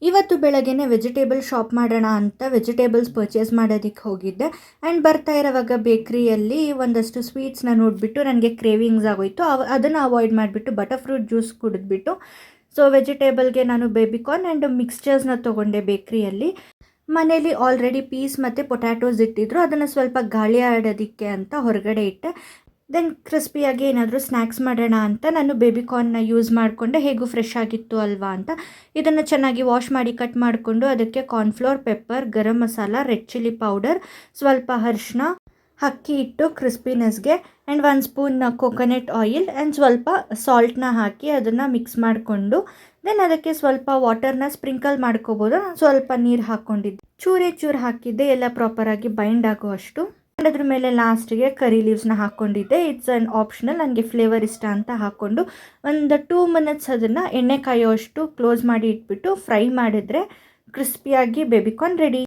ಇವತ್ತು ಬೆಳಗ್ಗೆನೆ vegetable shop ಮಾಡೋಣ ಅಂತ ವೆಜಿಟೇಬಲ್ಸ್ ಪರ್ಚೇಸ್ ಮಾಡೋದಕ್ಕೆ ಹೋಗಿದ್ದೆ. ಆ್ಯಂಡ್ ಬರ್ತಾ ಇರೋವಾಗ ಬೇಕ್ರಿಯಲ್ಲಿ ಒಂದಷ್ಟು ಸ್ವೀಟ್ಸ್ನ ನೋಡಿಬಿಟ್ಟು ನನಗೆ ಕ್ರೇವಿಂಗ್ಸ್ ಆಗೋಯಿತು. ಅದನ್ನು ಅವಾಯ್ಡ್ ಮಾಡಿಬಿಟ್ಟು ಬಟರ್ ಫ್ರೂಟ್ ಜ್ಯೂಸ್ ಕುಡಿದ್ಬಿಟ್ಟು ವೆಜಿಟೇಬಲ್ಗೆ ನಾನು ಬೇಬಿಕಾರ್ನ್ ಆ್ಯಂಡ್ ಮಿಕ್ಸ್ಚರ್ಸ್ನ ತೊಗೊಂಡೆ ಬೇಕ್ರಿಯಲ್ಲಿ. ಮನೇಲಿ ಆಲ್ರೆಡಿ ಪೀಸ್ ಮತ್ತು ಪೊಟ್ಯಾಟೋಸ್ ಇಟ್ಟಿದ್ರು, ಅದನ್ನು ಸ್ವಲ್ಪ ಗಾಳಿ ಆಡೋದಕ್ಕೆ ಅಂತ ಹೊರಗಡೆ ಇಟ್ಟೆ. ದೆನ್ ಕ್ರಿಸ್ಪಿಯಾಗಿ ಏನಾದರೂ ಸ್ನ್ಯಾಕ್ಸ್ ಮಾಡೋಣ ಅಂತ ನಾನು ಬೇಬಿಕಾರ್ನ್ನ ಯೂಸ್ ಮಾಡಿಕೊಂಡೆ. ಹೇಗೂ ಫ್ರೆಶ್ ಆಗಿತ್ತು ಅಲ್ವಾ ಅಂತ ಇದನ್ನು ಚೆನ್ನಾಗಿ ವಾಶ್ ಮಾಡಿ ಕಟ್ ಮಾಡಿಕೊಂಡು ಅದಕ್ಕೆ cornflour, pepper, garam masala, red chilli powder, ಸ್ವಲ್ಪ ಅರಿಶಿನ, ಅಕ್ಕಿ ಹಿಟ್ಟು ಕ್ರಿಸ್ಪಿನೆಸ್ಗೆ, and 1 spoon coconut oil and ಸ್ವಲ್ಪ ಸಾಲ್ಟ್ನ ಹಾಕಿ ಅದನ್ನು ಮಿಕ್ಸ್ ಮಾಡಿಕೊಂಡು ದೆನ್ ಅದಕ್ಕೆ ಸ್ವಲ್ಪ ವಾಟರ್ನ ಸ್ಪ್ರಿಂಕಲ್ ಮಾಡ್ಕೋಬೋದು. ನಾನು ಸ್ವಲ್ಪ ನೀರು ಹಾಕ್ಕೊಂಡಿದ್ದೆ, ಚೂರು ಹಾಕಿದ್ದೆ, ಎಲ್ಲ ಪ್ರಾಪರಾಗಿ ಬೈಂಡ್ ಆಗೋ ಅಷ್ಟು. ಅದ್ರ ಮೇಲೆ ಲಾಸ್ಟಿಗೆ ಕರಿ ಲೀವ್ಸ್ನ ಹಾಕ್ಕೊಂಡಿದ್ದೆ. ಇಟ್ಸ್ ಅನ್ ಆಪ್ಷನಲ್, ನನಗೆ ಫ್ಲೇವರ್ ಇಷ್ಟ ಅಂತ ಹಾಕ್ಕೊಂಡು ಒಂದು 2 ಮಿನಿಟ್ಸ್ ಅದನ್ನು ಎಣ್ಣೆ ಕಾಯೋಷ್ಟು ಕ್ಲೋಸ್ ಮಾಡಿ ಇಟ್ಬಿಟ್ಟು ಫ್ರೈ ಮಾಡಿದ್ರೆ ಕ್ರಿಸ್ಪಿಯಾಗಿ ಬೇಬಿಕಾರ್ನ್ ರೆಡಿ.